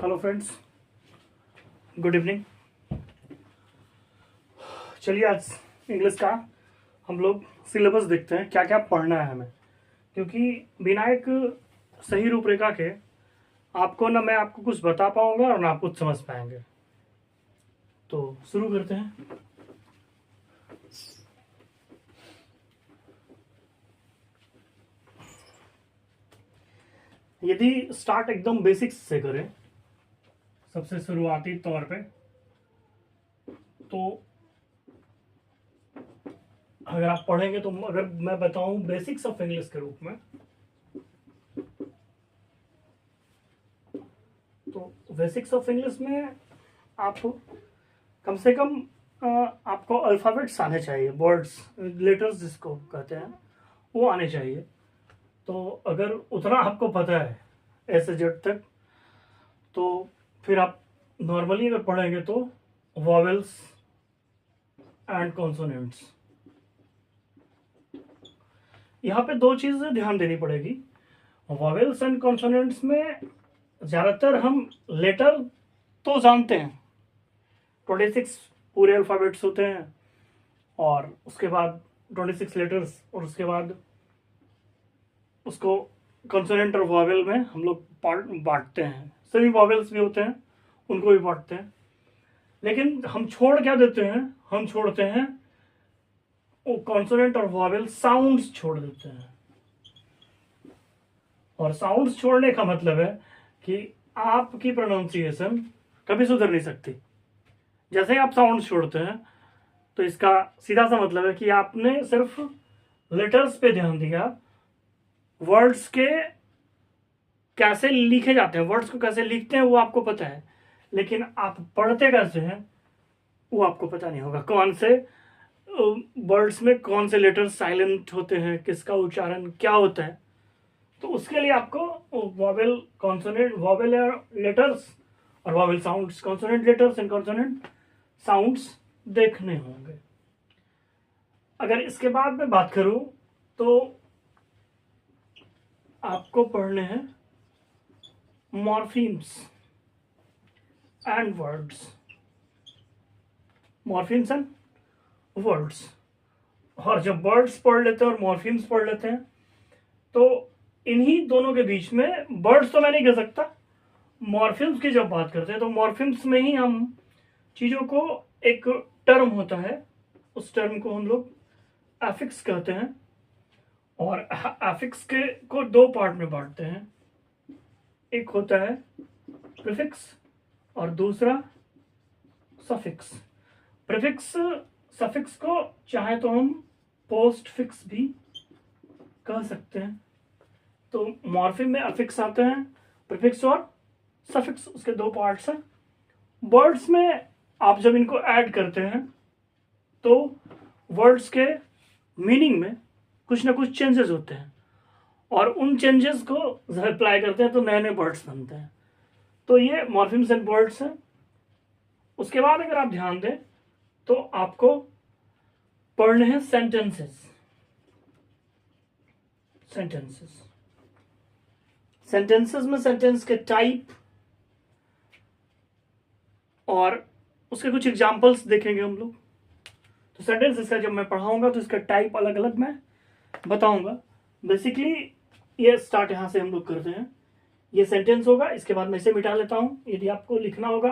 Hello friends, good evening. चलिए आज English का हम लोग सिलेबस देखते हैं, क्या क्या पढ़ना है हमें। क्योंकि बिना एक सही रूपरेखा के आपको ना मैं आपको कुछ बता पाऊंगा और ना आप कुछ समझ पाएंगे। तो शुरू करते हैं। यदि स्टार्ट एकदम बेसिक्स से करें, सबसे शुरुआती तौर पे, तो अगर आप पढ़ेंगे तो अगर मैं बताऊं बेसिक्स ऑफ इंग्लिश के रूप में, तो बेसिक्स ऑफ इंग्लिश में आप कम से कम आपको अल्फ़ाबेट्स आने चाहिए, वर्ड्स, लेटर्स जिसको कहते हैं वो आने चाहिए। तो अगर उतना आपको पता है ए से जेड तक, तो फिर आप नॉर्मली अगर पढ़ेंगे तो वॉवेल्स एंड कॉन्सोनेंट्स, यहाँ पे दो चीज़ें ध्यान देनी पड़ेगी। वॉवेल्स एंड कॉन्सोनेंट्स में ज़्यादातर हम लेटर तो जानते हैं, 26 पूरे अल्फ़ाबेट्स होते हैं और उसके बाद 26 लेटर्स, और उसके बाद उसको कॉन्सोनेंट और वॉवेल में हम लोग बांटते हैं। सभी वॉवेल्स भी होते हैं, उनको भी बांटते हैं। लेकिन हम छोड़ क्या देते हैं, हम छोड़ते हैं वो कॉन्सोनेंट और वॉवेल साउंड्स छोड़ देते हैं। और साउंड्स छोड़ने का मतलब है कि आपकी प्रोनाउंसिएशन कभी सुधर नहीं सकती। जैसे ही आप साउंड्स छोड़ते हैं तो इसका सीधा सा मतलब है कि आपने सिर्फ लेटर्स पे ध्यान दिया, वर्ड्स के कैसे लिखे जाते हैं, वर्ड्स को कैसे लिखते हैं वो आपको पता है, लेकिन आप पढ़ते कैसे हैं वो आपको पता नहीं होगा। कौन से वर्ड्स में कौन से लेटर्स साइलेंट होते हैं, किसका उच्चारण क्या होता है, तो उसके लिए आपको वॉवेल, कॉन्सोनेंट, वॉवेल लेटर्स और vowel sounds, consonant letters and consonant sounds देखने होंगे। अगर इसके बाद में बात करूं तो आपको पढ़ने हैं morphemes and words, morphemes and words. और जब वर्ड्स पढ़ लेते हैं और मॉर्फीम्स पढ़ लेते हैं तो इन्हीं दोनों के बीच में, वर्ड्स तो मैं नहीं कह सकता, मॉर्फिम्स की जब बात करते हैं तो मॉर्फिम्स में ही हम चीज़ों को, एक टर्म होता है, उस टर्म को हम लोग एफिक्स कहते हैं। और एफिक्स के को दो पार्ट में बांटते हैं, एक होता है प्रीफिक्स और दूसरा सफिक्स। प्रीफिक्स सफिक्स को चाहे तो हम पोस्ट फिक्स भी कह सकते हैं। तो मॉर्फिम में अफिक्स आते हैं, प्रीफिक्स और सफिक्स, उसके दो पार्ट्स हैं। वर्ड्स में आप जब इनको ऐड करते हैं तो वर्ड्स के मीनिंग में कुछ ना कुछ चेंजेस होते हैं और उन चेंजेस को जब अप्लाई करते हैं तो नए नए वर्ड्स बनते हैं। तो ये मॉर्फिम्स एंड वर्ड्स हैं। उसके बाद अगर आप ध्यान दें तो आपको पढ़ने हैं सेंटेंसेस। सेंटेंसेस सेंटेंसेस में सेंटेंस के टाइप और उसके कुछ एग्जांपल्स देखेंगे हम लोग। तो सेंटेंसेस का जब मैं पढ़ाऊंगा तो इसका टाइप अलग अलग मैं बताऊंगा। बेसिकली ये स्टार्ट यहां से हम लोग करते हैं, ये सेंटेंस होगा, इसके बाद मैं इसे मिटा लेता हूं। यदि आपको लिखना होगा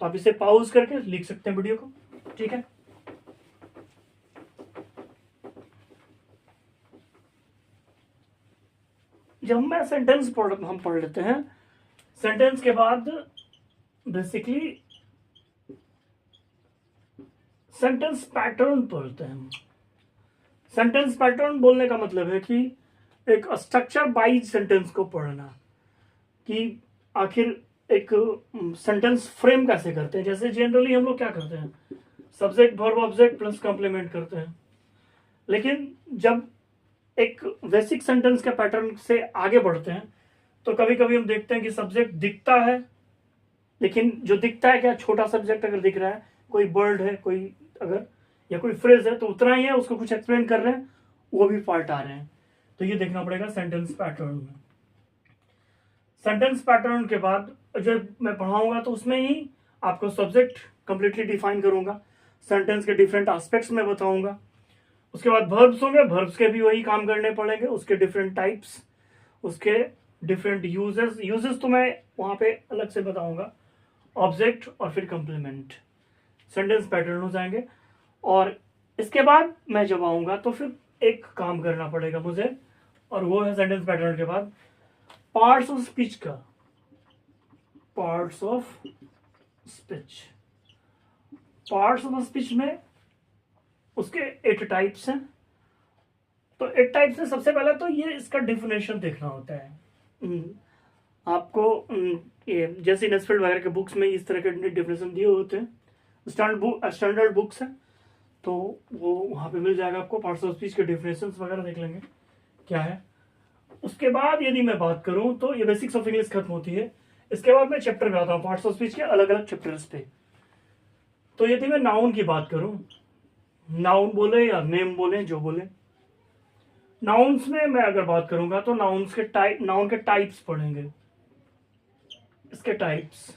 तो आप इसे पॉज करके लिख सकते हैं वीडियो को, ठीक है। जब मैं सेंटेंस हम पढ़ लेते हैं, सेंटेंस के बाद बेसिकली सेंटेंस पैटर्न पढ़ते हैं हम। सेंटेंस पैटर्न बोलने का मतलब है कि एक स्ट्रक्चर वाइज सेंटेंस को पढ़ना, कि आखिर एक सेंटेंस फ्रेम कैसे करते हैं। जैसे जनरली हम लोग क्या करते हैं, subject verb object plus complement करते हैं। लेकिन जब एक बेसिक सेंटेंस के पैटर्न से आगे बढ़ते हैं तो कभी कभी हम देखते हैं कि सब्जेक्ट दिखता है, लेकिन जो दिखता है क्या, छोटा सब्जेक्ट अगर दिख रहा है, कोई वर्ड है, कोई अगर, या कोई फ्रेज है तो उतना ही है, उसको कुछ एक्सप्लेन कर रहे हैं, वो भी पार्ट आ रहे हैं। तो ये देखना पड़ेगा सेंटेंस पैटर्न में। सेंटेंस पैटर्न के बाद जब मैं पढ़ाऊंगा तो उसमें ही आपको सब्जेक्ट कंप्लीटली डिफाइन करूंगा, सेंटेंस के डिफरेंट एस्पेक्ट्स में बताऊंगा। उसके बाद वर्ब्स होंगे, वर्ब्स के भी वही काम करने पड़ेंगे, उसके डिफरेंट टाइप्स, उसके डिफरेंट यूजेस। यूजेस तो मैं वहां पे अलग से बताऊंगा। ऑब्जेक्ट और फिर कंप्लीमेंट, सेंटेंस पैटर्न हो जाएंगे। और इसके बाद मैं जब आऊंगा तो फिर एक काम करना पड़ेगा मुझे, और वो है सेंटेंस पैटर्न के बाद पार्ट्स ऑफ स्पीच का। Parts of speech, parts of speech में उसके 8 टाइप्स हैं। तो 8 टाइप्स में सबसे पहले तो ये इसका डिफिनेशन देखना होता है। आपको ये जैसे नेस्फील्ड वगैरह के बुक्स में इस तरह के डिफिनेशन दिए होते हैं, स्टैंडर्ड बुक्स हैं, तो वो वहाँ पे मिल जाएगा आपको। पार्ट्स ऑफ स्पीच के डिफिनेशन वगैरह देख लेंगे क्या है। उसके बाद यदि मैं बात करूं तो ये बेसिक्स ऑफ इंग्लिश खत्म होती है। इसके बाद मैं चैप्टर में आता हूँ पार्ट्स ऑफ स्पीच के अलग अलग चैप्टर्स पे। तो यदि मैं नाउन की बात करूं, नाउन बोले या नेम बोले, जो बोले, नाउन्स में मैं अगर बात करूंगा तो नाउन्स के टाइप, नाउन के टाइप्स पढ़ेंगे, इसके टाइप्स।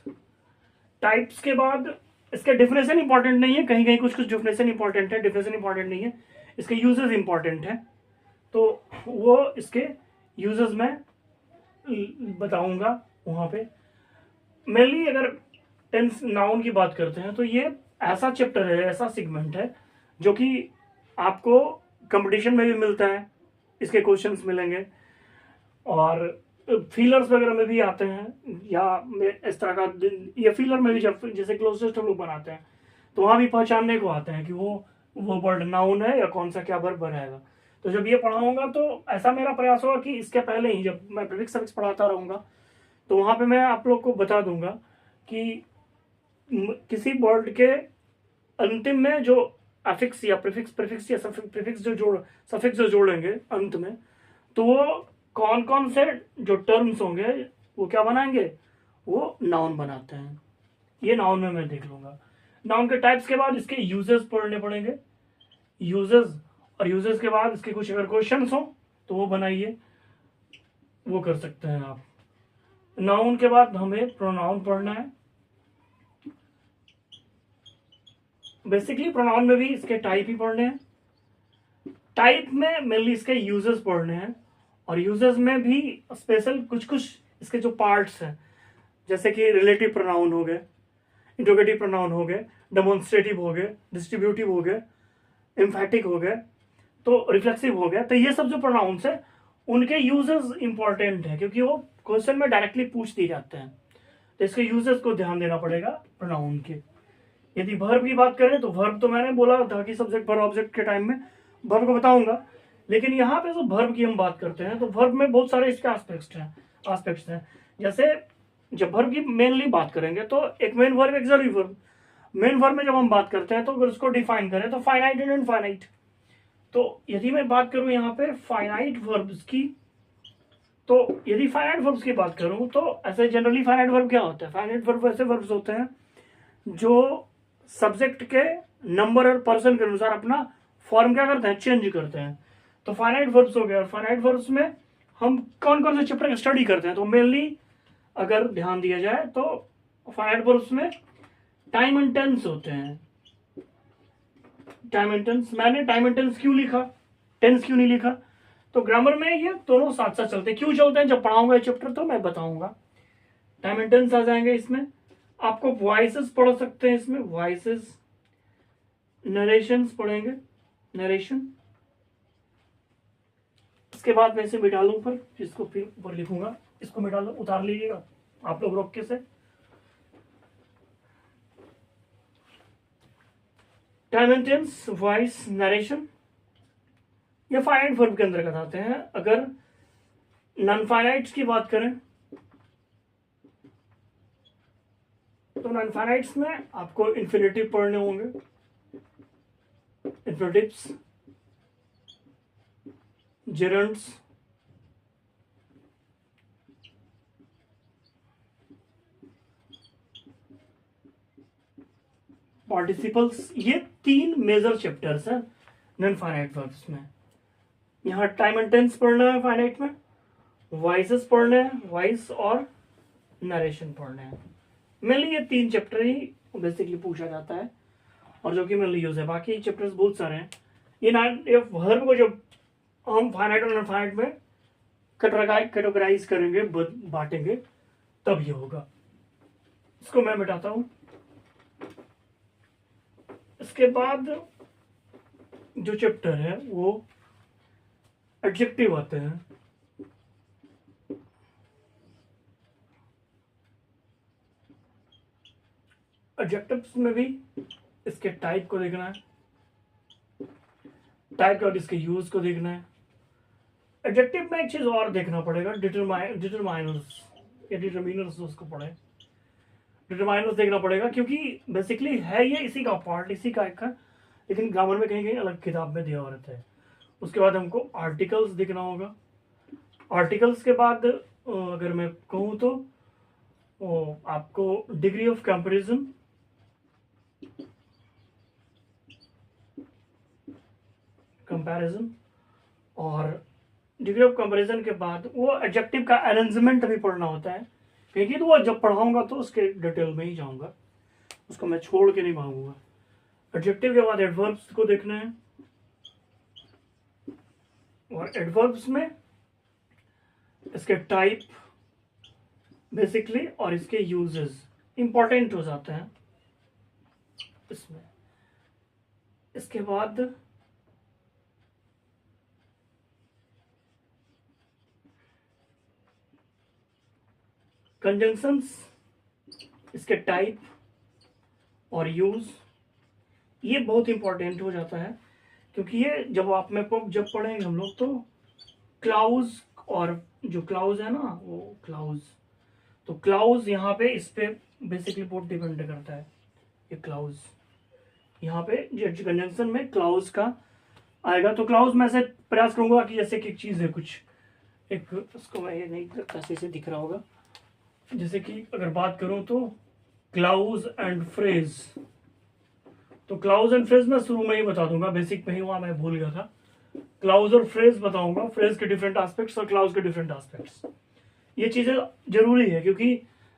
टाइप्स के बाद इसके डिफिनेशन इंपॉर्टेंट नहीं है, कहीं कहीं कुछ कुछ डिफिनेशन इंपॉर्टेंट है, डिफिनेशन इंपॉर्टेंट नहीं है, इसके यूजेस इंपॉर्टेंट है, तो वो इसके यूजेस में बताऊंगा वहां पे। मेनली अगर टेंस नाउन की बात करते हैं तो ये ऐसा चैप्टर है, ऐसा सेगमेंट है जो कि आपको कंपटीशन में भी मिलता है, इसके क्वेश्चंस मिलेंगे, और फीलर्स वगैरह में भी आते हैं, या इस तरह का ये फीलर में भी जब जैसे क्लोजेस्ट हम लोग बनाते हैं तो वहां भी पहचानने को आते हैं कि वो वर्ड नाउन है या कौन सा क्या वर्ब बनाएगा। तो जब ये पढ़ाऊंगा तो ऐसा मेरा प्रयास होगा कि इसके पहले ही जब मैं प्रीफिक्स सफिक्स पढ़ाता रहूंगा तो वहां पे मैं आप लोग को बता दूंगा कि किसी वर्ड के अंतिम में जो अफिक्स या प्रीफिक्स या प्रीफिक्स सफिक्स जो जोड़ेंगे अंत में, तो वो कौन कौन से जो टर्म्स होंगे वो क्या बनाएंगे, वो नाउन बनाते हैं। ये नाउन में मैं देख लूंगा। नाउन के टाइप्स के बाद इसके यूजेस पढ़ने पड़ेंगे, यूजेस, और यूजेस के बाद इसके कुछ अगर क्वेश्चन हो तो वो बनाइए, वो कर सकते हैं आप। नाउन के बाद हमें प्रोनाउन पढ़ना है। बेसिकली प्रोनाउन में भी इसके टाइप ही पढ़ने हैं, टाइप में मेनली इसके यूजेस पढ़ने हैं, और यूजेस में भी स्पेशल कुछ कुछ इसके जो पार्ट्स हैं, जैसे कि रिलेटिव प्रोनाउन हो गए, इंट्रोगेटिव प्रोनाउन हो गए, डेमोन्स्ट्रेटिव हो गए, डिस्ट्रीब्यूटिव हो गए, एम्फैटिक हो गए, तो रिफ्लेक्सिव हो गया। तो ये सब जो प्रोनाउंस है उनके यूजेस इंपॉर्टेंट है, क्योंकि वो क्वेश्चन में डायरेक्टली पूछ दिए जाते हैं, तो इसके यूजेस को ध्यान देना पड़ेगा प्रोनाउन के। यदि वर्ब की बात करें तो वर्ब तो मैंने बोला था कि सब्जेक्ट वर्ब ऑब्जेक्ट के टाइम में वर्ब को बताऊंगा, लेकिन यहाँ पे जो वर्ब की हम बात करते हैं तो वर्ब में बहुत सारे इसके एस्पेक्ट्स हैं। जैसे जब वर्ब की मेनली बात करेंगे तो एक मेन वर्ब, एक ऑक्सिलरी वर्ब। मेन वर्ब में जब हम बात करते हैं तो अगर उसको डिफाइन करें तो फाइनाइट एंड इनफाइनाइट। तो यदि मैं बात करूं यहाँ पे फाइनाइट वर्ब्स की, तो यदि फाइनाइट वर्ब्स की बात करूं तो ऐसे जनरली फाइनाइट वर्ब क्या होता है, फाइनाइट वर्ब ऐसे वर्ब्स होते हैं जो सब्जेक्ट के नंबर और पर्सन के अनुसार अपना फॉर्म क्या करते हैं, चेंज करते हैं। तो फाइनाइट वर्ब्स हो गया। और फाइनाइट वर्ब्स में हम कौन कौन से चैप्टर स्टडी करते हैं, तो मेनली अगर ध्यान दिया जाए तो फाइनाइट वर्ब्स में टाइम एंड टेंस होते हैं। टाइम एंड टेंस, मैंने टाइम एंड टेंस क्यों लिखा, टेंस क्यों नहीं लिखा, तो ग्रामर में ये दोनों साथ साथ चलते हैं। क्यों चलते हैं, जब पढ़ाऊंगा ये चैप्टर तो मैं बताऊंगा। टाइम एंड टेंस आ जाएंगे इसमें। आपको वॉइसेस पढ़ सकते हैं इसमें, वॉइसेस, नरेशंस पढ़ेंगे, नरेशन। इसके बाद मैं इसे मिटा लूं ऊपर, इसको फिर ऊपर लिखूंगा, इसको मिटा लो, उतार लीजिएगा आप लोग रोक के से। Time and tense, voice, narration, ये फाइनाइट वर्ब के अंदर आते हैं। अगर नॉन फाइनाइट्स की बात करें तो नॉन फाइनाइट्स में आपको इन्फिनेटिव पढ़ने होंगे, इन्फिनेटिव्स, जेरंड्स, पार्टिसिपल्स। ये 3 मेजर चैप्टर्स हैं नॉन फाइनाइट वर्ब्स में। यहाँ टाइम एंड टेंस पढ़ना है फाइनाइट में, वॉइसेस पढ़ने हैं, वॉइस और नरेशन पढ़ने हैं। मेनली ये 3 चैप्टर ही बेसिकली पूछा जाता है और जो कि मेनली यूज है। बाकी चैप्टर्स बहुत सारे हैं। ये वर्ब को जब हम फाइनाइट और इनफाइनाइट में कैटेगराइज करेंगे, बांटेंगे, तब ये होगा। इसको मैं मिटाता हूं। इसके बाद जो चैप्टर है वो एडजेक्टिव आते हैं। एडजेक्टिव्स में भी इसके टाइप को देखना है, टाइप और इसके यूज को देखना है। एडजेक्टिव में एक चीज और देखना पड़ेगा, डिटरमाइनर्स या डिटरमिनर्स उसको पढ़े, डिटरमाइनर्स देखना पड़ेगा क्योंकि बेसिकली है ये इसी का पार्ट, इसी का एक, लेकिन ग्रामर में कहीं कहीं अलग किताब में दिया रहता है। उसके बाद हमको आर्टिकल्स देखना होगा। आर्टिकल्स के बाद अगर मैं कहूँ तो आपको डिग्री ऑफ कंपैरिजन, और डिग्री ऑफ कंपैरिजन के बाद वो एडजेक्टिव का अरेंजमेंट भी पढ़ना होता है क्योंकि तो वो जब पढ़ाऊंगा तो उसके डिटेल में ही जाऊंगा, उसको मैं छोड़ के नहीं भागूंगा। एडजेक्टिव के बाद एडवर्ब्स को देखना है और एडवर्ब्स में इसके टाइप बेसिकली और इसके यूजेस इंपॉर्टेंट हो जाते हैं इसमें। इसके बाद कंजंक्शंस, इसके टाइप और यूज, ये बहुत इंपॉर्टेंट हो जाता है क्योंकि ये जब आप में जब पढ़ेंगे हम लोग तो क्लाउज, और जो क्लाउज है ना वो क्लाउज, तो क्लाउज यहाँ पे इस पे बेसिकली बहुत डिपेंड करता है। ये क्लाउज यहाँ पे कंजंक्शन में क्लाउज का आएगा, तो क्लाउज मैं ऐसे प्रयास करूंगा कि जैसे कि एक चीज है कुछ एक, उसको मैं ये नहीं कैसे से दिख रहा होगा, जैसे कि अगर बात करूं तो क्लाउज एंड फ्रेज, तो क्लाउज एंड फ्रेज मैं शुरू में ही बता दूंगा, बेसिक में ही वहां मैं भूल गया था। क्लाउज और फ्रेज बताऊंगा, फ्रेज के डिफरेंट एस्पेक्ट्स और क्लाउज के डिफरेंट एस्पेक्ट्स। ये चीजें जरूरी है क्योंकि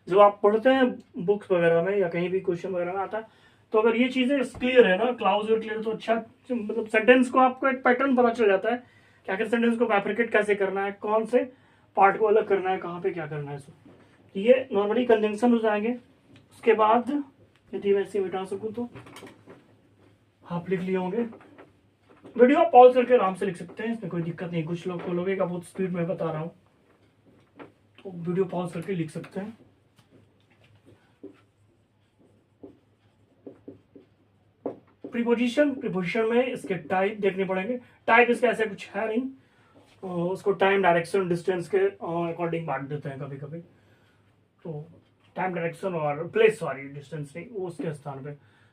जब आप पढ़ते हैं बुक्स वगैरह में या कहीं भी क्वेश्चन वगैरह में आता है, तो अगर ये चीजें क्लियर है ना, क्लाउज और क्लियर, तो अच्छा मतलब सेंटेंस को आपको एक पैटर्न पता चल जाता है कि आखिर सेंटेंस को बैफ्रिकेट कैसे करना है, कौन से पार्ट को अलग करना है, कहाँ पे क्या करना है। ये नॉर्मली कंजंक्शन हो जाएंगे। उसके बाद यदि मैं इसे मिटा सकूं तो आप लिख लिए होंगे। वीडियो पॉज करके आराम से लिख सकते हैं, इसमें कोई दिक्कत नहीं। कुछ लोग को लगेगा बहुत स्पीड में बता रहा हूं, तो वीडियो पॉज करके लिख सकते हैं। प्रीपोजिशन, प्रीपोजिशन में इसके टाइप देखने पड़ेंगे। टाइप इसका ऐसे कुछ है नहीं, उसको टाइम, डायरेक्शन, डिस्टेंस के अकॉर्डिंग बांट देते हैं कभी कभी। तो टाइम, डायरेक्शन और प्लेस, सॉरी डिस्टेंस नहीं, वो उसके स्थान पे,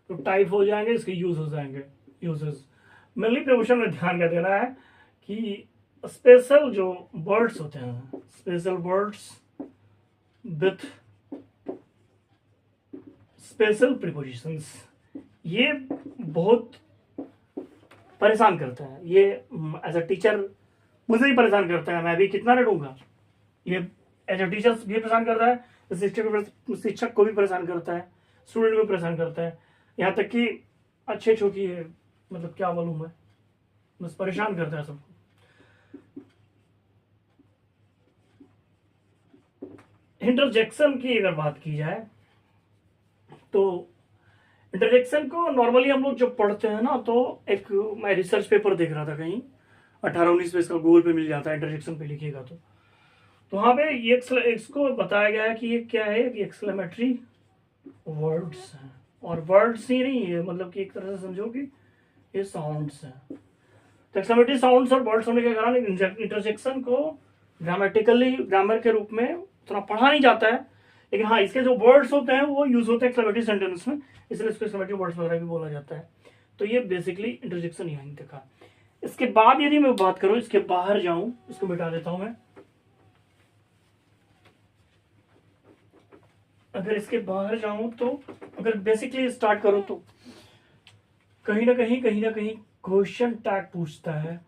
तो टाइप हो जाएंगे, इसके यूज हो जाएंगे, यूजेस। मेनली प्रीपोजिशन में ध्यान क्या देना है कि स्पेशल जो वर्ड्स होते हैं, special words with special prepositions, ये बहुत परेशान करता है। ये एज अ टीचर मुझे ही परेशान करता है, मैं भी कितना रटूंगा। ये एज अ टीचर भी परेशान करता है, शिक्षक को भी परेशान करता है, स्टूडेंट को भी परेशान करता है, यहाँ तक कि अच्छे छोटी है, मतलब क्या बोलूं मैं, बस परेशान करता है सबको। इंटरजेक्शन की अगर बात की जाए तो इंटरजेक्शन को नॉर्मली हम लोग जब पढ़ते हैं ना, तो एक मैं रिसर्च पेपर देख रहा था कहीं 18-19 पे, इसका गूगल पे मिल जाता है, इंटरजेक्शन पे लिखिएगा तो वहां पे ये इसको बताया गया है कि ये क्या है कि एक्सक्लेमेटरी वर्ड्स हैं, और वर्ड्स ही नहीं है, मतलब कि एक तरह से समझो कि ये साउंड्स हैं। तो एक्सक्लेमेटरी साउंड्स और वर्ड्स होने के कारण इंटरजेक्शन को ग्रामेटिकली, ग्रामर के रूप में थोड़ा पढ़ा नहीं जाता है, लेकिन हाँ इसके जो वर्ड्स होते हैं वो यूज होते हैं एक्सक्लेमेटरी सेंटेंस में, इसलिए इसको एक्सक्लेमेटरी वर्ड्स वगैरह भी बोला जाता है। तो ये बेसिकली इंटरजेक्शन यहाँ देखा। इसके बाद यदि मैं बात करूं, इसके बाहर जाऊं, इसको मिटा देता हूं मैं। अगर इसके बाहर जाऊं तो अगर बेसिकली स्टार्ट करूं तो कहीं ना कहीं क्वेश्चन टैग पूछता है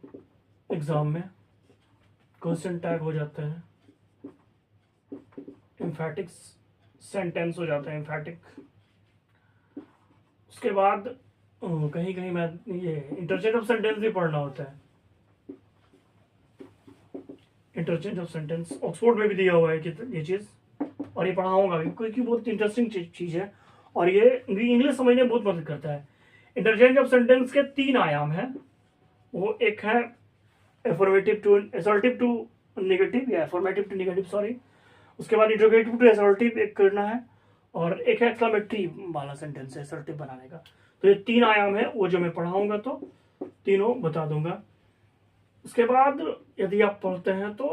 एग्जाम में, क्वेश्चन टैग हो जाता है एम्फेटिक सेंटेंस हो जाता है, एम्फेटिक। उसके बाद कहीं कहीं मैं ये इंटरचेंज ऑफ सेंटेंस भी पढ़ना होता है। इंटरचेंज ऑफ सेंटेंस ऑक्सफोर्ड में भी दिया हुआ है कि ये चीज़, और ये पढ़ाऊंगा भी क्योंकि बहुत इंटरेस्टिंग चीज़ है और ये इंग्लिश समझने में बहुत मदद करता है। इंटरचेंज ऑफ सेंटेंस के 3 आयाम हैं। वो एक है affirmative to assertive to negative, या एफर्मेटिव टू नेगेटिव सॉरी। उसके बाद इंट्रोगेटिव टू असर्टिव एक करना है, और एक एक्सक्लेमेटरी वाला सेंटेंस है असर्टिव बनाने का। तो ये 3 आयाम है, वो जो मैं पढ़ाऊंगा तो तीनों बता दूंगा। उसके बाद यदि आप पढ़ते हैं तो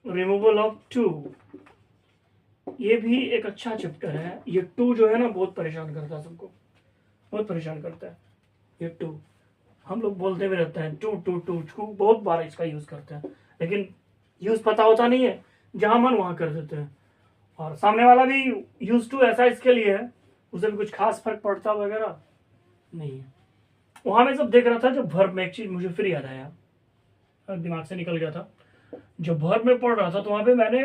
रिमूवल ऑफ टू, ये भी एक अच्छा चैप्टर है। ये टू जो है ना बहुत परेशान करता है सबको, बहुत परेशान करता है ये टू। हम लोग बोलते भी रहते हैं टू टू टू टू, बहुत बार इसका यूज करते हैं, लेकिन यूज पता होता नहीं है, जहां मन वहां कर देते हैं। और सामने वाला भी यूज टू ऐसा इसके लिए है, उसे भी कुछ खास फर्क पड़ता वगैरह नहीं है। वहां मैं जब देख रहा था, जब वर्ब में एक चीज मुझे फिर याद आया, दिमाग से निकल गया था। जब वर्ब में पढ़ रहा था तो वहां पे मैंने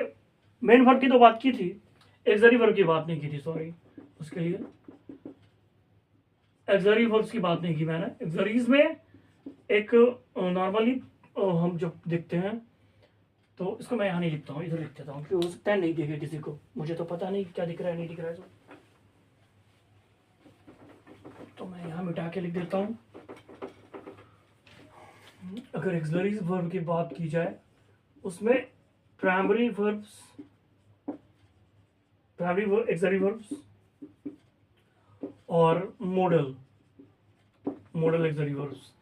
मेन वर्ब की तो बात की थी, एक्सरी वर्ब की बात नहीं की थी, सॉरी उसके लिए एक्सरी वर्ब्स की बात नहीं की मैंने। एक्सरीज में एक नॉर्मली हम जब देखते हैं तो इसको मैं यहाँ नहीं लिखता हूँ, इधर लिख देता हूँ क्योंकि हो सकता है नहीं दिखे किसी को, मुझे तो पता नहीं क्या दिख रहा है नहीं दिख रहा है, तो मैं यहाँ मिटा के लिख देता हूँ। अगर एक्सलरीज वर्ब की बात की जाए उसमें primary verbs, primary axillary verbs और मॉडल एक्सलरी वर्ब्स।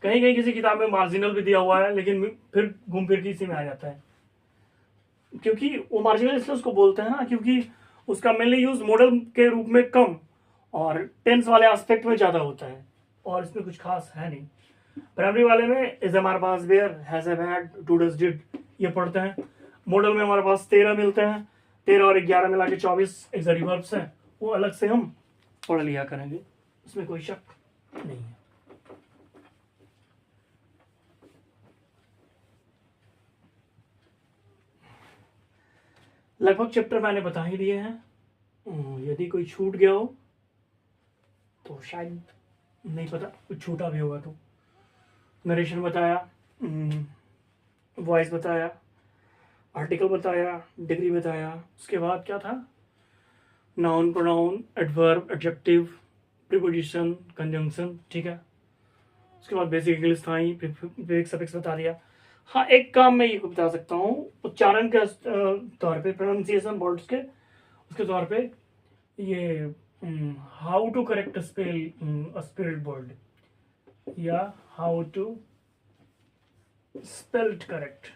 कहीं कहीं किसी किताब में मार्जिनल भी दिया हुआ है, लेकिन फिर घूम फिर के इसी में आ जाता है, क्योंकि वो मार्जिनल इसलिए उसको बोलते हैं ना क्योंकि उसका मेनली यूज मॉडल के रूप में कम और टेंस वाले एस्पेक्ट में ज्यादा होता है, और इसमें कुछ खास है नहीं। प्राइमरी वाले में इज हमारे पास were, has have had, do does did ये पढ़ते हैं। मॉडल में हमारे पास 13 मिलते हैं, 13 और 11 मिला के 24 एक्सलरी वर्ब्स हैं, वो अलग से हम पढ़ लिया करेंगे, उसमें कोई शक नहीं है। लगभग चैप्टर मैंने बता ही दिए हैं, यदि कोई छूट गया हो तो शायद नहीं पता, कुछ छूटा भी होगा तो। नरेशन बताया, वॉइस बताया, आर्टिकल बताया, डिग्री बताया, उसके बाद क्या था, noun, pronoun, adverb, adjective, preposition, conjunction, ठीक है। उसके बाद बेसिक इंग्लिश था ही, प्रीफिक्स सफिक्स बता दिया। हाँ, एक काम मैं ये बता सकता हूँ उच्चारण के तौर पे, प्रोनाउंसिएशन वर्ड्स के उसके तौर पे, ये how to correct spelled word, या हाउ टू स्पेल्ड करेक्ट,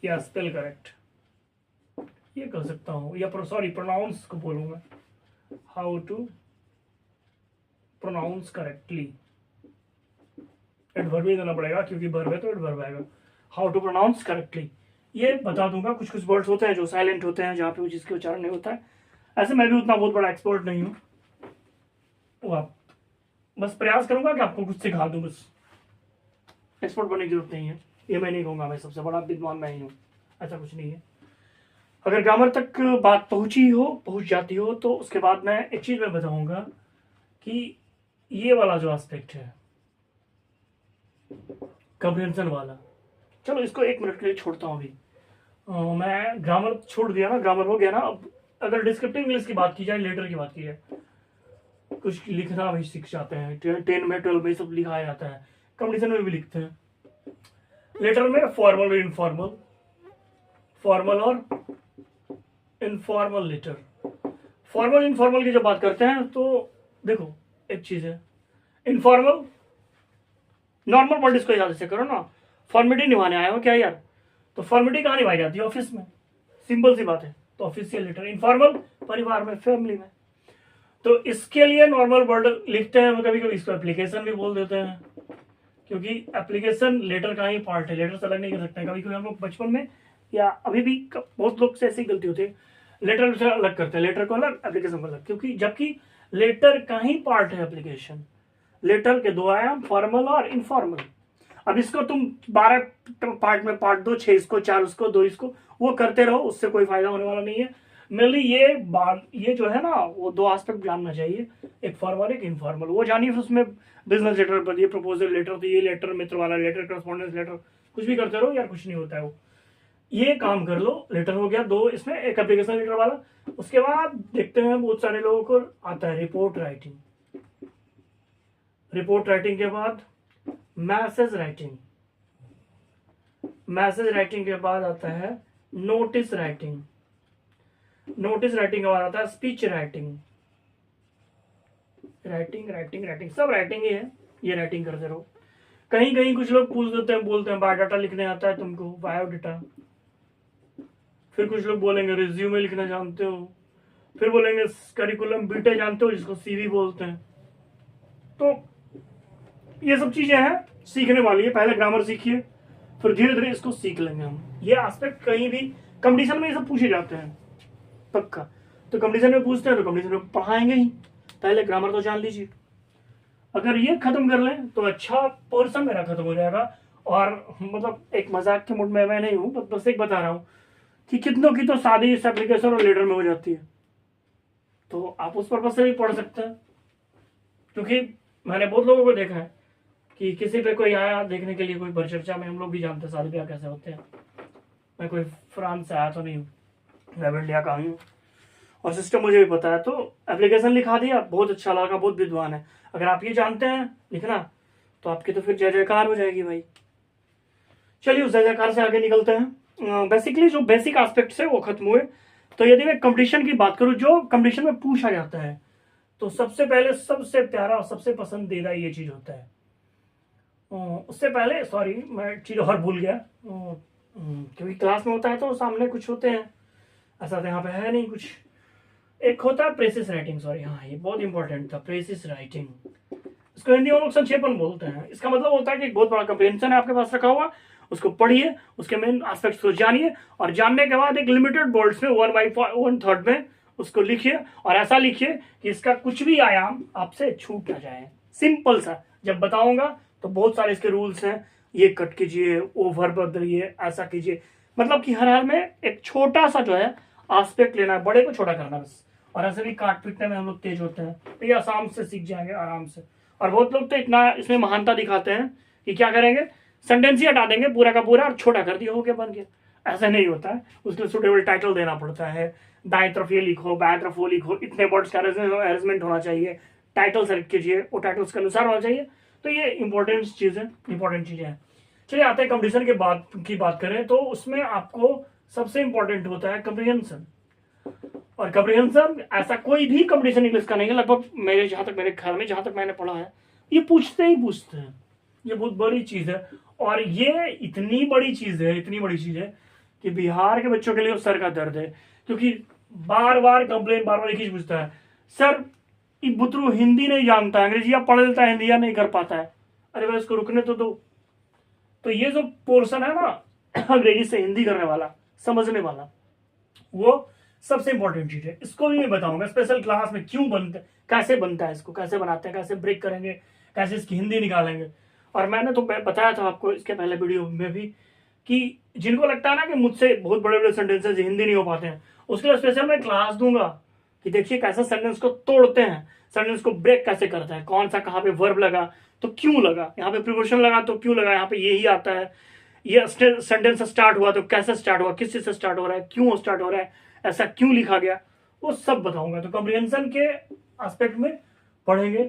या स्पेल करेक्ट, ये कर सकता हूँ। या सॉरी प्रोनाउंस को बोलूँगा, how to pronounce correctly, adverb भी देना पड़ेगा क्योंकि वर्ब है तो एडवर्ब आएगा। हाउ टू प्रोनाउंस करेक्टली ये बता दूंगा। कुछ कुछ वर्ड्स होते हैं जो साइलेंट होते हैं, जहाँ पे जिसके उच्चारण नहीं होता है। ऐसे मैं भी उतना बहुत बड़ा एक्सपर्ट नहीं हूँ, वो आप बस प्रयास करूंगा कि आपको कुछ सिखा दूं, बस एक्सपर्ट बनने की जरूरत नहीं है। ये मैं नहीं कहूँगा मैं सबसे बड़ा विद्वान मैं ही हूँ, ऐसा कुछ नहीं है। अगर ग्रामर तक बात पहुँच जाती हो तो उसके बाद मैं एक चीज़ मैं बताऊँगा कि ये वाला जो एस्पेक्ट है कम्प्रिहेंशन वाला, चलो इसको 1 मिनट के लिए छोड़ता हूँ अभी। मैं ग्रामर छोड़ दिया ना, ग्रामर हो गया ना। अब अगर डिस्क्रिप्टिव इंग्लिश की बात की जाए, लेटर की बात की जाए, कुछ लिखना भी सीख जाते हैं, 10 में 12 में सब लिखाया जाता है, कंपटीशन में भी लिखते हैं। लेटर में फॉर्मल और इनफॉर्मल, फॉर्मल और इनफॉर्मल लेटर। फॉर्मल इनफॉर्मल की जब बात करते हैं तो देखो एक चीज है, इनफॉर्मल नॉर्मल वर्ड, इसको याद से करो ना, फॉर्मेलिटी निभाने आए हो क्या यार, तो फॉर्मेलिटी कहाँ निभाई जाती है, ऑफिस में, सिंपल सी बात है, तो ऑफिशियल लेटर। इनफॉर्मल परिवार में, फैमिली में। तो इसके लिए नॉर्मल वर्ड लिखते हैं, कभी कभी इसको एप्लीकेशन भी बोल देते हैं, क्योंकि एप्लीकेशन लेटर का ही पार्ट है, लेटर से अलग नहीं कर सकते हैं। कभी कभी हम लोग बचपन में या अभी भी बहुत लोग से ऐसी गलती होती है, लेटर से अलग करते हैं, लेटर को अलग एप्लीकेशन को अलग, क्योंकि जबकि लेटर का ही पार्ट है एप्लीकेशन। लेटर के 2 आयाम, फॉर्मल और इनफॉर्मल। अब इसको तुम 12 पार्ट में पार्ट दो, 6 इसको, 4 उसको, 2 इसको, वो करते रहो, उससे कोई फायदा होने वाला नहीं है। मेनली ये जो है ना, वो दो एस्पेक्ट जानना चाहिए, एक फॉर्मल एक इनफॉर्मल। वो जानिए, फिर उसमें बिजनेस लेटर पर दिए, प्रपोजल लेटर तो ये लेटर, मित्र वाला लेटर, करस्पॉन्डेंस लेटर, कुछ भी करते रहो यार, कुछ नहीं होता है वो। ये काम कर लो, लेटर हो गया दो इसमें, एक एप्लीकेशन लेटर वाला। उसके बाद देखते हैं बहुत सारे लोगों को आता है रिपोर्ट राइटिंग। रिपोर्ट राइटिंग के बाद मैसेज राइटिंग। मैसेज राइटिंग के बाद आता है नोटिस राइटिंग। नोटिस राइटिंग के बाद आता है speech writing. Writing writing writing, सब राइटिंग ही है, ये राइटिंग करते रहो। कहीं कहीं कुछ लोग पूछ देते हैं, बोलते हैं बायोडाटा लिखने आता है तुमको, बायोडाटा। फिर कुछ लोग बोलेंगे रिज्यूमे लिखना जानते हो, फिर बोलेंगे करिकुलम बीटे जानते हो, जिसको सीवी बोलते हैं। तो ये सब चीजें हैं, सीखने वाली है। पहले ग्रामर सीखिए, फिर धीरे धीरे इसको सीख लेंगे हम। ये एस्पेक्ट कहीं भी कंपटीशन में ये सब पूछे जाते हैं पक्का। तो कंपटीशन में पूछते हैं तो कंपटीशन में पढ़ाएंगे ही। पहले ग्रामर तो जान लीजिए। अगर ये खत्म कर लें तो अच्छा पोर्शन मेरा खत्म हो जाएगा। और मतलब एक मजाक के मूड में मैं नहीं हूं, बस एक बता रहा हूं कि कितनों की तो शादी इस एप्लीकेशन और लेटर में हो जाती है। तो आप उस पर्पज से भी पढ़ सकते हैं, क्योंकि मैंने बहुत लोगों को देखा है कि किसी पे कोई आया देखने के लिए, कोई परिचर्चा में, हम लोग भी जानते हैं शादी ब्याह कैसे होते हैं। मैं कोई फ्रांस से आया तो नहीं हूँ, मैं इंडिया का हूँ और सिस्टम मुझे भी पता है। तो एप्लीकेशन लिखा दिया, बहुत अच्छा लगा, बहुत विद्वान है। अगर आप ये जानते हैं लिखना तो आपकी तो फिर जय जयकार हो जाएगी भाई। चलिए उस जय जयकार से आगे निकलते हैं। बेसिकली जो बेसिक एस्पेक्ट्स है वो खत्म हुए। तो यदि मैं कंपटीशन की बात करूं, जो कंपटीशन में पूछा जाता है, तो सबसे पहले सबसे प्यारा और सबसे पसंदीदा ये चीज होता है। उससे पहले सॉरी मैं चीज और भूल गया, क्योंकि क्लास में होता है तो सामने कुछ होते हैं, ऐसा तो यहाँ पे है नहीं कुछ। एक होता है प्रेसिस राइटिंग, सॉरी हाँ ये बहुत इंपॉर्टेंट था, प्रेसिस राइटिंग। इसको हिंदी में लोग संक्षेपण बोलते हैं। इसका मतलब होता है कि एक बहुत बड़ा कंप्रिहेंशन है आपके पास रखा हुआ, उसको पढ़िए, उसके मेन एस्पेक्ट्स को जानिए, और जानने के बाद एक लिमिटेड वर्ड्स में 1/1/3 में उसको लिखिए, और ऐसा लिखिए कि इसका कुछ भी आयाम आपसे छूट ना जाए। सिंपल सा, जब बताऊंगा तो बहुत सारे इसके रूल्स हैं, ये कट कीजिए, ओवर बदलिए, ऐसा कीजिए, मतलब कि हर हाल में एक छोटा सा जो है एस्पेक्ट लेना है, बड़े को छोटा करना बस। और ऐसे भी काट पीटने में हम लोग तेज होते हैं, तो ये आसाम से सीख जाएंगे आराम से। और बहुत लोग तो इतना इसमें महानता दिखाते हैं कि क्या करेंगे, सेंटेंस ही हटा देंगे पूरा का पूरा और छोटा कर दिया, हो गया बन गया। ऐसा नहीं होता है, उसके लिए सुटेबल टाइटल देना पड़ता है। दाएं तरफ ये लिखो, बाएं तरफ वो लिखो, इतने वर्ड्स का अरेंजमेंट होना चाहिए, टाइटल सेलेक्ट कीजिए, वो टाइटल उसके अनुसार होना चाहिए। तो ये इंपॉर्टेंट चीजें हैं। चलिए आते हैं कंपटीशन की बात करें, तो उसमें आपको सबसे इंपॉर्टेंट होता है कंप्रीहेंशन। और कंप्रीहेंशन ऐसा कोई भी कंपटीशन इंग्लिश का नहीं है लगभग, मेरे ख्याल में जहां तक मैंने पढ़ा है, ये पूछते हैं। ये बहुत बड़ी चीज है, और ये इतनी बड़ी चीज है कि बिहार के बच्चों के लिए सर का दर्द है। क्योंकि बार बार एक ही पूछता है, सर ये बुतरू हिंदी नहीं जानता, अंग्रेजी पढ़ लेता है, हिंदी नहीं कर पाता है। अरे भाई उसको रुकने तो दो। तो ये जो पोर्शन है ना अंग्रेजी से हिंदी करने वाला, समझने वाला, वो सबसे इंपॉर्टेंट चीज है। इसको भी मैं बताऊंगा स्पेशल क्लास में क्यों बनता है, कैसे बनता है, इसको कैसे बनाते हैं, कैसे ब्रेक करेंगे, कैसे इसकी हिंदी निकालेंगे। और मैंने तो बताया था आपको इसके पहले वीडियो में भी कि जिनको लगता है ना कि मुझसे बहुत बड़े बड़े सेंटेंसेस हिंदी नहीं हो पाते हैं, उसके लिए स्पेशल मैं क्लास दूंगा कि देखिए कैसे सेंटेंस को तोड़ते हैं, सेंटेंस को ब्रेक कैसे करते हैं, कौन सा कहाँ पे वर्ब लगा तो क्यों लगा, यहाँ पे प्रीपोजिशन लगा तो क्यों लगा, यहाँ पे यही आता है, ये सेंटेंस स्टार्ट हुआ तो कैसे स्टार्ट हुआ, किस चीज से स्टार्ट हो रहा है, क्यों स्टार्ट हो रहा है, ऐसा क्यों लिखा गया, वो सब बताऊंगा। तो कम्प्रिहेंशन के एस्पेक्ट में पढ़ेंगे।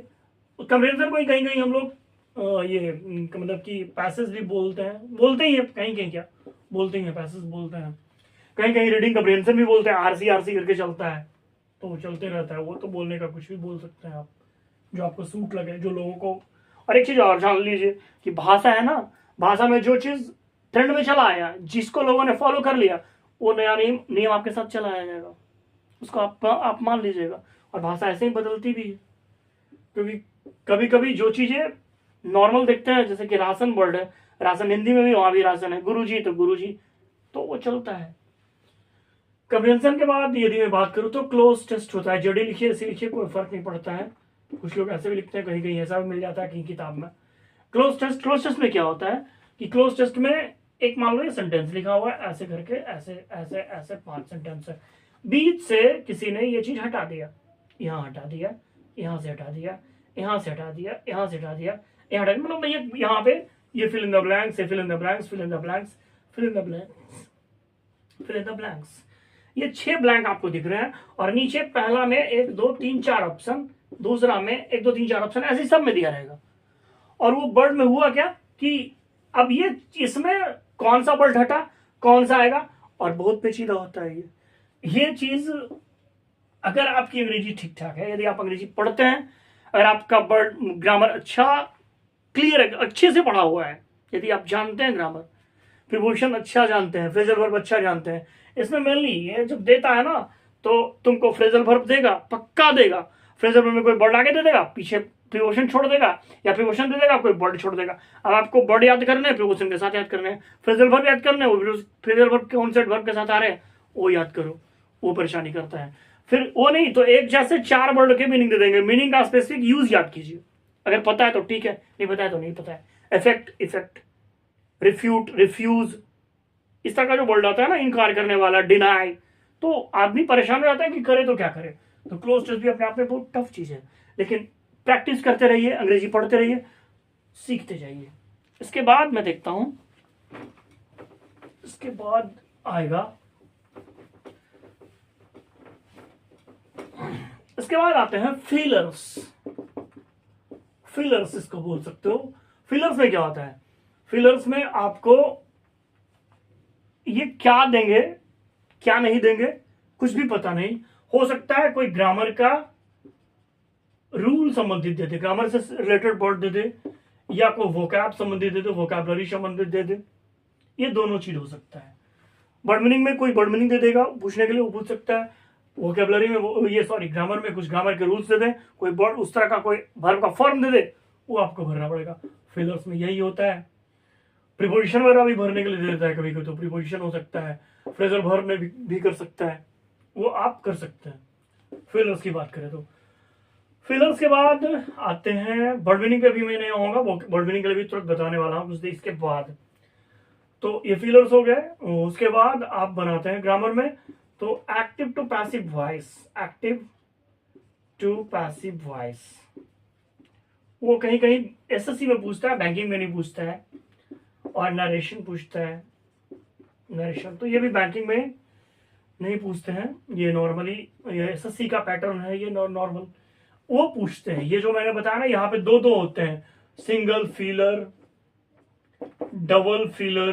कम्प्रिहेंशन को कहीं कहीं हम लोग ये मतलब कि पैसेज भी बोलते ही है, कहीं कहीं क्या बोलते ही है, पैसेज बोलते हैं, कहीं कहीं रीडिंग कम्प्रिहेंशन भी बोलते हैं, आरसी करके चलता है, तो चलते रहता है वो। तो बोलने का कुछ भी बोल सकते हैं आप, जो आपको सूट लगे, जो लोगों को। और एक चीज और जान लीजिए कि भाषा है ना, भाषा में जो चीज ट्रेंड में चला आया, जिसको लोगों ने फॉलो कर लिया, वो नया नियम आपके साथ चलाया जाएगा, उसको आप मान लीजिएगा। और भाषा ऐसे ही बदलती भी है, क्योंकि कभी कभी जो चीजें नॉर्मल दिखते हैं, जैसे कि राशन वर्ड है, राशन हिंदी में भी वहां भी राशन है, गुरुजी तो गुरुजी, तो वो चलता है। कम्प्रिहेंशन के बाद यदि मैं बात करूं तो क्लोज टेस्ट होता है। जड़ी लिखिए ऐसे लिखिए, कोई फर्क नहीं पड़ता है। कुछ लोग ऐसे भी लिखते हैं, कहीं कहीं ऐसा भी मिल जाता है कि किताब में। क्लोज टेस्ट में क्या होता है कि क्लोज टेस्ट में एक मान लो ये सेंटेंस लिखा हुआ है, ऐसे करके ऐसे ऐसे ऐसे 5 सेंटेंस है, बीच से किसी ने ये चीज हटा दिया, यहाँ हटा दिया, यहाँ से हटा दिया, यहाँ से हटा दिया, यहाँ से हटा दिया, यहाँ हटा दिया, मतलब ये यहाँ पे ये fill in the blanks, fill in the blanks, fill in the blanks, fill in the blanks, fill in the blanks, ये 6 ब्लैंक आपको दिख रहे हैं। और नीचे पहला में 1 2 3 4 ऑप्शन, दूसरा में 1 2 3 4 ऑप्शन, ऐसे सब में दिया रहेगा। और वो वर्ड में हुआ क्या कि अब ये इसमें कौन सा वर्ड हटा, कौन सा आएगा, और बहुत पेचीदा होता है ये चीज। अगर आपकी अंग्रेजी ठीक ठाक है, यदि आप अंग्रेजी पढ़ते हैं, अगर आपका वर्ड ग्रामर अच्छा क्लियर है, अच्छे से पढ़ा हुआ है, यदि आप जानते हैं ग्रामर, प्रीपोजिशन अच्छा जानते हैं, फ्रेजल वर्ब अच्छा जानते हैं, इसमें मेनली ये जब देता है ना तो तुमको फ्रेजल वर्ब देगा, पक्का देगा। फ्रेजल वर्ब में कोई वर्ड आगे दे देगा, पीछे प्रीपोजिशन छोड़ देगा, या प्रीपोजिशन दे देगा, कोई वर्ड छोड़ देगा। अब आपको वर्ड याद करने हैं, प्रीपोजिशन के साथ याद करने हैं, फ्रेजल वर्ब याद करने हैं, वो फ्रेजल वर्ब कौन से वर्ब के साथ आ रहे हैं वो याद करो, वो परेशानी करता है। फिर वो नहीं तो एक जैसे 4 वर्ड के मीनिंग दे देंगे, मीनिंग का स्पेसिफिक यूज याद कीजिए, अगर पता है तो ठीक है, नहीं पता है तो नहीं पता है। इफेक्ट, इफेक्ट, रिफ्यूट, रिफ्यूज, इस तरह का जो वर्ड आता है ना, इनकार करने वाला, डिनाई, तो आदमी परेशान हो जाता है कि करे तो क्या करे। तो क्लोज टेस्ट भी अपने आप में बहुत टफ चीज है, लेकिन प्रैक्टिस करते रहिए, अंग्रेजी पढ़ते रहिए, सीखते जाइए। इसके बाद मैं देखता हूं, इसके बाद आएगा, इसके बाद आते हैं फिलर्स। फिलर्स इसको बोल सकते हो। फिलर्स में क्या होता है, फिलर्स में आपको ये क्या देंगे क्या नहीं देंगे कुछ भी पता नहीं। हो सकता है कोई ग्रामर का रूल संबंधित दे दे, ग्रामर से रिलेटेड वर्ड दे दे, या कोई वोकैब संबंधित दे दे, वोकैबलरी संबंधित दे दे, ये दोनों चीज हो सकता है। वर्ड मीनिंग में कोई वर्ड मीनिंग दे देगा पूछने के लिए, वो पूछ सकता है। वोकैबलरी में ग्रामर में कुछ ग्रामर के रूल्स दे दे, कोई वर्ड उस तरह का कोई वर्ब का फॉर्म दे दे, वो आपको भरना पड़ेगा। फिलर्स में यही होता है। प्रीपोजिशन वगैरह भी भरने के लिए दे देता है, कभी कभी तो प्रीपोजिशन हो सकता है, फ्रेजल वर्ब में भी कर सकता है, वो आप कर सकते हैं। फिलर्स की बात करें तो फिलर्स के बाद आते हैं वर्ड मीनिंग पे भी मैं नहीं आऊंगा, वर्ड मीनिंग के लिए भी तुरंत बताने वाला हूं कुछ इसके बाद। तो ये फिलर्स हो गए। उसके बाद आप बनाते हैं ग्रामर में, तो active to passive voice, active to passive voice, वो कहीं कहीं एसएससी में पूछता है, बैंकिंग में नहीं पूछता है। और नरेशन पूछता है, नरेशन तो ये भी बैंकिंग में नहीं पूछते हैं, ये नॉर्मली ये एसएससी का पैटर्न है, ये नॉर्मल वो पूछते हैं। ये जो मैंने बताया ना, यहाँ पे 2 होते हैं, सिंगल फीलर, डबल फीलर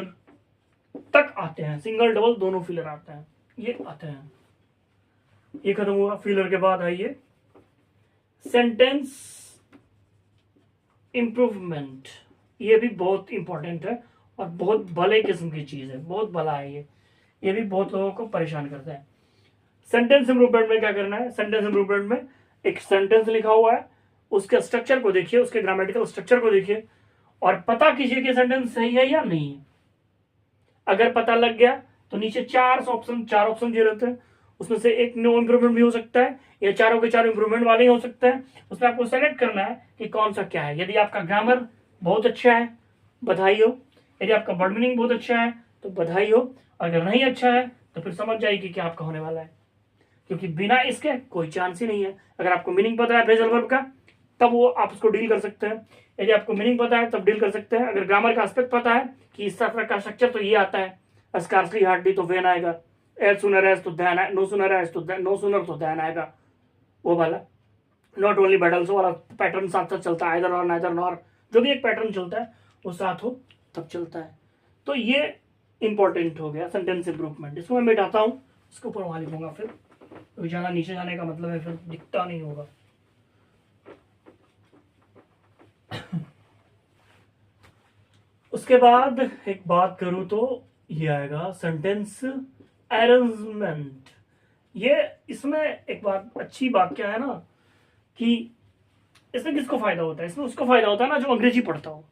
तक आते हैं, सिंगल डबल दोनों फीलर आते हैं, ये आते हैं। ये खत्म हुआ। फीलर के बाद आइए सेंटेंस इंप्रूवमेंट, ये भी बहुत इंपॉर्टेंट है और बहुत भले किस्म की चीज है, बहुत भला है ये भी बहुत लोगों को परेशान करता है। सेंटेंस इंप्रूवमेंट में क्या करना है, सेंटेंस इंप्रूवमेंट में एक सेंटेंस लिखा हुआ है, उसके स्ट्रक्चर को देखिए, उसके ग्रामेटिकल स्ट्रक्चर को देखिए और पता कीजिए कि सेंटेंस सही है या नहीं है। अगर पता लग गया तो नीचे 4 ऑप्शन जो रहते हैं उसमें से एक नो इंप्रूवमेंट भी हो सकता है, या चारों के चारों इंप्रूवमेंट वाले ही हो सकते हैं। उसमें आपको सेलेक्ट करना है कि कौन सा क्या है। यदि आपका ग्रामर बहुत अच्छा है, बधाई हो। यदि आपका वर्ड मीनिंग बहुत अच्छा है तो बधाई हो। अगर नहीं अच्छा है तो फिर समझ जाइए कि क्या आपका होने वाला है, क्योंकि बिना इसके कोई चांस ही नहीं है। अगर आपको मीनिंग पता है फ्रेजल वर्ब का तब वो आप उसको डील कर सकते हैं, यदि आपको मीनिंग पता है तब डील कर सकते हैं। अगर ग्रामर का एस्पेक्ट पता है कि इस तरह का स्ट्रक्चर तो ये आता है, स्कार्सली हार्डली तो वेन आएगा, एज सूनर एज तो देन, नो सूनर एज तो नो सूनर तो देन आएगा, वो वाला नॉट ओनली बट ऑल्सो वाला पैटर्न साथ साथ चलता है। आइदर और नाइदर नॉर, जो भी एक पैटर्न चलता है वो साथ हो तब चलता है। तो ये इंपॉर्टेंट हो गया सेंटेंस इंप्रूवमेंट। इसको मैं मिटाता हूँ, इसके ऊपर वहां लिखूंगा, फिर ज्यादा नीचे जाने का मतलब है फिर दिखता नहीं होगा। उसके बाद एक बात करूं तो ये आएगा सेंटेंस अरेंजमेंट। ये इसमें एक बात अच्छी बात क्या है ना कि इसमें किसको फायदा होता है, इसमें उसको फायदा होता है ना जो अंग्रेजी पढ़ता हो।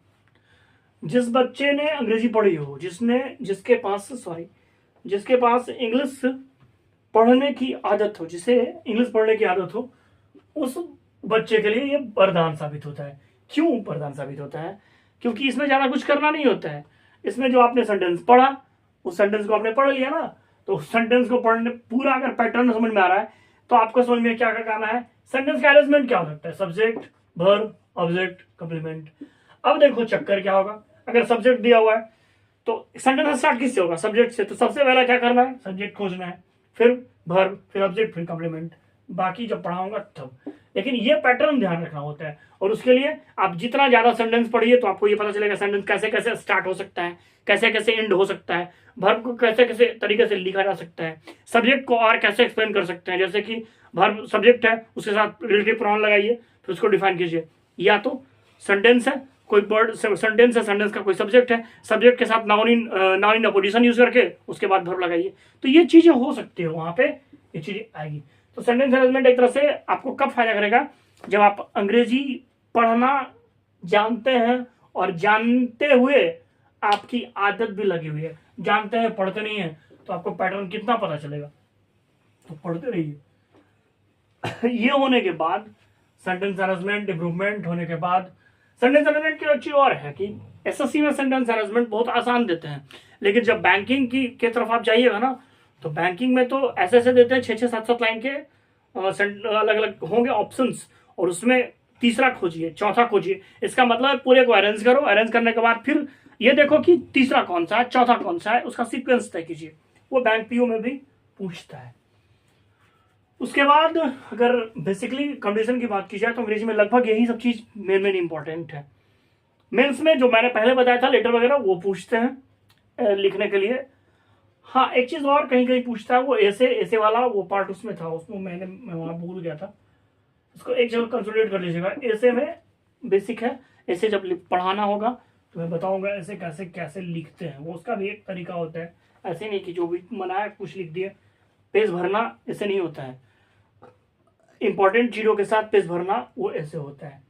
जिस बच्चे ने अंग्रेजी पढ़ी हो, जिसके पास इंग्लिश पढ़ने की आदत हो, जिसे इंग्लिश पढ़ने की आदत हो, उस बच्चे के लिए ये वरदान साबित होता है। क्यों वरदान साबित होता है? क्योंकि इसमें ज्यादा कुछ करना नहीं होता है। इसमें जो आपने सेंटेंस पढ़ा उस सेंटेंस को आपने पढ़ लिया ना, तो उस सेंटेंस को पढ़ने पूरा अगर पैटर्न समझ में आ रहा है तो आपको समझ में क्या क्या करना है, सेंटेंस का अरेंजमेंट क्या हो सकता है, सब्जेक्ट, वर्ब, ऑब्जेक्ट, कंप्लीमेंट। अब देखो चक्कर क्या होगा, अगर सब्जेक्ट दिया हुआ है तो सेंटेंस स्टार्ट किससे होगा, सब्जेक्ट से। तो सबसे पहला क्या करना है, सब्जेक्ट खोजना है, फिर वर्ब, फिर ऑब्जेक्ट, फिर कंप्लीमेंट, बाकी जब पढ़ाऊंगा तब। लेकिन ये पैटर्न ध्यान रखना होता है, और उसके लिए आप जितना ज्यादा सेंटेंस पढ़िए तो आपको ये पता चलेगा सेंटेंस कैसे कैसे स्टार्ट हो सकता है, कैसे कैसे एंड हो सकता है, वर्ब को कैसे कैसे तरीके से लिखा जा सकता है, सब्जेक्ट को और कैसे एक्सप्लेन कर सकते हैं। जैसे कि वर्ब सब्जेक्ट है, उसके साथ रिलेटिव प्रोनाउन लगाइए, फिर उसको डिफाइन कीजिए। या तो सेंटेंस है, कोई वर्ड सेंटेंस है, सेंटेंस का कोई सब्जेक्ट है, सब्जेक्ट के साथ नाउन इन अपोजिशन यूज करके उसके बाद वर्ब लगाइए। तो ये चीजें हो सकती है, वहां पे ये चीजें आएगी। तो सेंटेंस अरेंजमेंट एक तरह से आपको कब फायदा करेगा, जब आप अंग्रेजी पढ़ना जानते हैं और जानते हुए आपकी आदत भी लगी हुई है। जानते हैं पढ़ते नहीं है तो आपको पैटर्न कितना पता चलेगा, तो पढ़ते रहिए। ये होने के बाद सेंटेंस अरेंजमेंट इंप्रूवमेंट होने के बाद, सेंटेंस अरेंजमेंट की अच्छी और है कि एसएससी में सेंटेंस अरेंजमेंट बहुत आसान देते हैं, लेकिन जब बैंकिंग की तरफ आप जाइएगा ना, तो बैंकिंग में तो ऐसे ऐसे देते हैं 6-6 7-7 लाइन के अलग अलग होंगे ऑप्शंस, और उसमें तीसरा खोजिए, चौथा खोजिए। इसका मतलब पूरे को अरेंज करो, अरेंज करने के बाद फिर ये देखो कि तीसरा कौन सा है, चौथा कौन सा है, उसका सीक्वेंस तय कीजिए। वो बैंक पीओ में भी पूछता है। उसके बाद अगर बेसिकली कंडीशन की बात की जाए तो अंग्रेजी में लगभग यही सब चीज मेन इंपॉर्टेंट है। मेंस में जो मैंने पहले बताया था लेटर वगैरह वो पूछते हैं लिखने के लिए। हाँ, एक चीज और कहीं कहीं पूछता है, वो ऐसे वाला वो पार्ट उसमें था, उसमें मैं वहां भूल गया था, उसको एक जगह कंसोलिडेट कर लीजिएगा। ऐसे में बेसिक है, ऐसे जब पढ़ाना होगा तो मैं बताऊंगा ऐसे कैसे कैसे लिखते हैं, वो उसका भी एक तरीका होता है। ऐसे नहीं कि जो भी मना है कुछ लिख दिए, पेज भरना ऐसे नहीं होता है, इंपॉर्टेंट चीजों के साथ पेज भरना वो ऐसे होता है,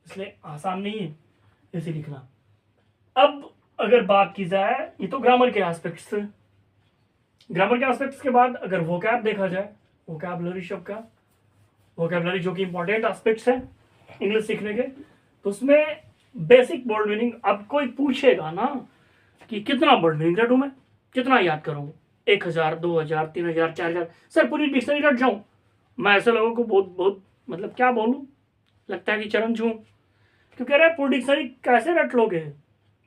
इसलिए आसान नहीं है ऐसे लिखना। अब अगर बात की जाए, ये तो ग्रामर के एस्पेक्ट्स थे। ग्रामर के एस्पेक्ट्स के बाद अगर वोकैब देखा जाए, वोकैबुलरी शब्द का, वोकैबुलरी जो कि इंपॉर्टेंट एस्पेक्ट्स है इंग्लिश सीखने के, तो उसमें बेसिक वर्ड मीनिंग। अब कोई पूछेगा ना कि कितना वर्ड मीनिंग रटूं मैं, कितना याद करूं, 1000 2000 3000 4000, सर पूरी डिक्शनरी रट जाऊं। मैं ऐसे लोगों को बहुत बहुत मतलब क्या बोलूं, लगता है कि चरण छू, क्योंकि अरे पूरी डिक्शनरी कैसे रट लोगे,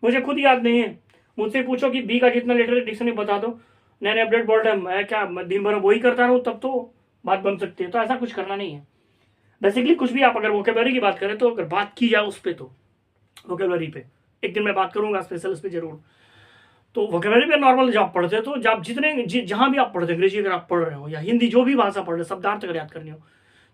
मुझे खुद याद नहीं है। मुझसे पूछो कि बी का जितना लेटर है डिक्शनरी बता दो, नए नए अपडेट वर्ड है, मैं क्या मैं दिन भर वही करता रहूं, तब तो बात बन सकती है। तो ऐसा कुछ करना नहीं है। बेसिकली कुछ भी आप अगर वोकेबलरी की बात करें तो अगर बात की जाए उस पर, तो वोकेबलरी पे एक दिन मैं बात करूंगा स्पेशल, इस पर जरूर। तो वोकेबलरी पे नॉर्मल जब आप पढ़ते हो तो जब जितने जहां भी आप पढ़ते हो, अंग्रेजी अगर आप पढ़ रहे हो या हिंदी जो भी भाषा पढ़ रहे हो, शब्दार्थ अगर याद करनी हो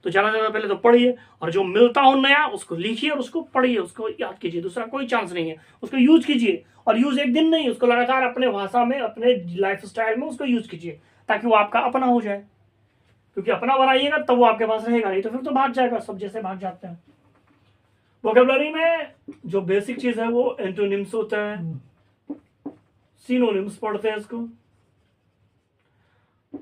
तो ज़्यादा से ज़्यादा पहले तो पढ़िए, और जो मिलता हो नया उसको लिखिए और उसको पढ़िए, उसको याद कीजिए। दूसरा कोई चांस नहीं है, उसको यूज कीजिए। और यूज एक दिन नहीं, उसको लगातार अपने भाषा में, अपने लाइफ स्टाइल में उसको यूज कीजिए, ताकि वो आपका अपना हो जाए। क्योंकि अपना बनाइएगा तब वो आपके पास रहेगा, नहीं तो फिर तो भाग जाएगा, सब जैसे भाग जाते हैं। वोकेबलरी में जो बेसिक चीज है वो एंटोनिम्स होता है, सिनोनिम्स पढ़ते हैं इसको।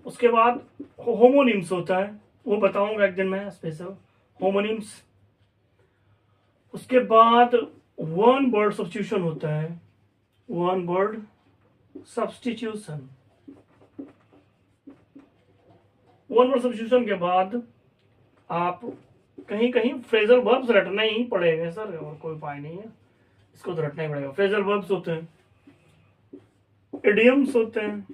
उसके बाद होमोनिम्स होता है, वो बताऊंगा एक दिन मैं स्पेशल होमोनिम्स। उसके बाद वन वर्ड सब्स्टिट्यूशन होता है, one word substitution. One word substitution के बाद आप कहीं कहीं फ्रेजल वर्ब्स रटना ही पड़ेगा सर, और कोई उपाय नहीं है, इसको तो रटना ही पड़ेगा। फ्रेजल वर्ब्स होते हैं, इडियम्स होते हैं,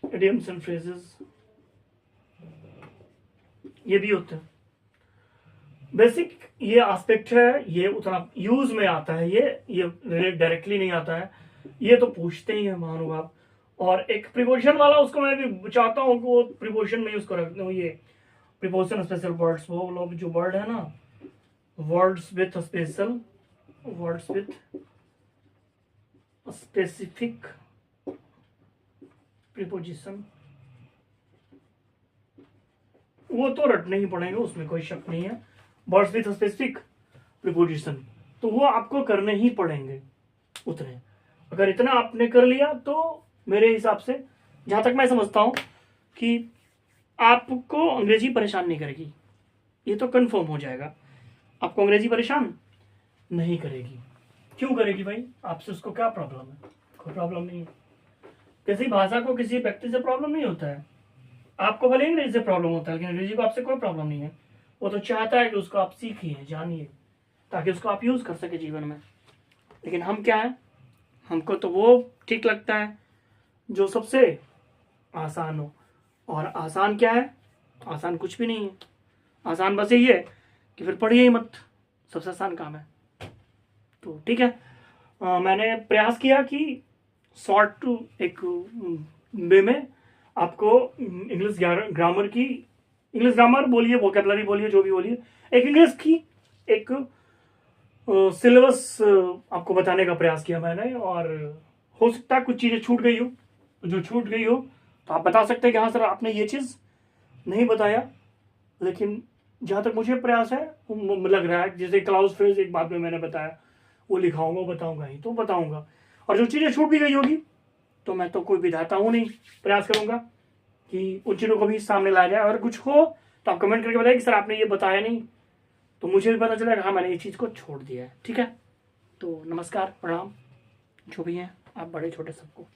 इडियम्स एंड फ्रेजेस ये भी होते हैं। बेसिक ये एस्पेक्ट है, ये उतना यूज में आता है, ये डायरेक्टली नहीं आता है, ये तो पूछते ही है महानुभाव। और एक प्रीपोजिशन वाला, उसको मैं भी चाहता हूँ कि वो प्रीपोजिशन में उसको रखते हो, ये प्रीपोजिशन स्पेशल वर्ड्स, वो लोग जो वर्ड है ना, words with special, words with specific preposition, वो तो रटने ही पड़ेंगे, उसमें कोई शक नहीं है। वर्ड्स विथ स्पेसिफिक प्रीपोजिशन तो वो आपको करने ही पड़ेंगे उतने। अगर इतना आपने कर लिया तो मेरे हिसाब से, जहां तक मैं समझता हूं, कि आपको अंग्रेजी परेशान नहीं करेगी, ये तो कंफर्म हो जाएगा, आपको अंग्रेजी परेशान नहीं करेगी। क्यों करेगी भाई? आपसे उसको क्या प्रॉब्लम है? कोई प्रॉब्लम नहीं है। किसी भाषा को किसी व्यक्ति से प्रॉब्लम नहीं होता है। आपको भले अंग्रेजी से प्रॉब्लम होता है, लेकिन अंग्रेजी को आपसे कोई प्रॉब्लम नहीं है। वो तो चाहता है कि उसको आप सीखिए, जानिए, ताकि उसको आप यूज़ कर सके जीवन में। लेकिन हम क्या है, हमको तो वो ठीक लगता है जो सबसे आसान हो। और आसान क्या है? आसान कुछ भी नहीं है। आसान बस यही है कि फिर पढ़िए ही मत, सबसे आसान काम है। तो ठीक है, मैंने प्रयास किया कि शॉर्ट एक वे में आपको इंग्लिश ग्रामर बोलिए, वोकेबलरी बोलिए, जो भी बोलिए, एक इंग्लिश की एक सिलेबस आपको बताने का प्रयास किया मैंने। और हो सकता है कुछ चीज़ें छूट गई हो, जो छूट गई हो तो आप बता सकते हैं कि हाँ सर आपने ये चीज़ नहीं बताया। लेकिन जहाँ तक मुझे प्रयास है, लग रहा है जैसे क्लाउज फ्रेज एक बात में मैंने बताया, वो लिखाऊंगा, बताऊंगा ही तो बताऊंगा। और जो चीज़ें छूट भी गई होगी तो मैं तो कोई विधाता हूँ नहीं, प्रयास करूंगा कि उन चीज़ों को भी सामने लाया जाए। अगर कुछ हो तो आप कमेंट करके बताइए कि सर आपने ये बताया नहीं, तो मुझे भी पता चलेगा हाँ मैंने ये चीज़ को छोड़ दिया है। ठीक है, तो नमस्कार, प्रणाम, जो भी हैं आप, बड़े छोटे सबको।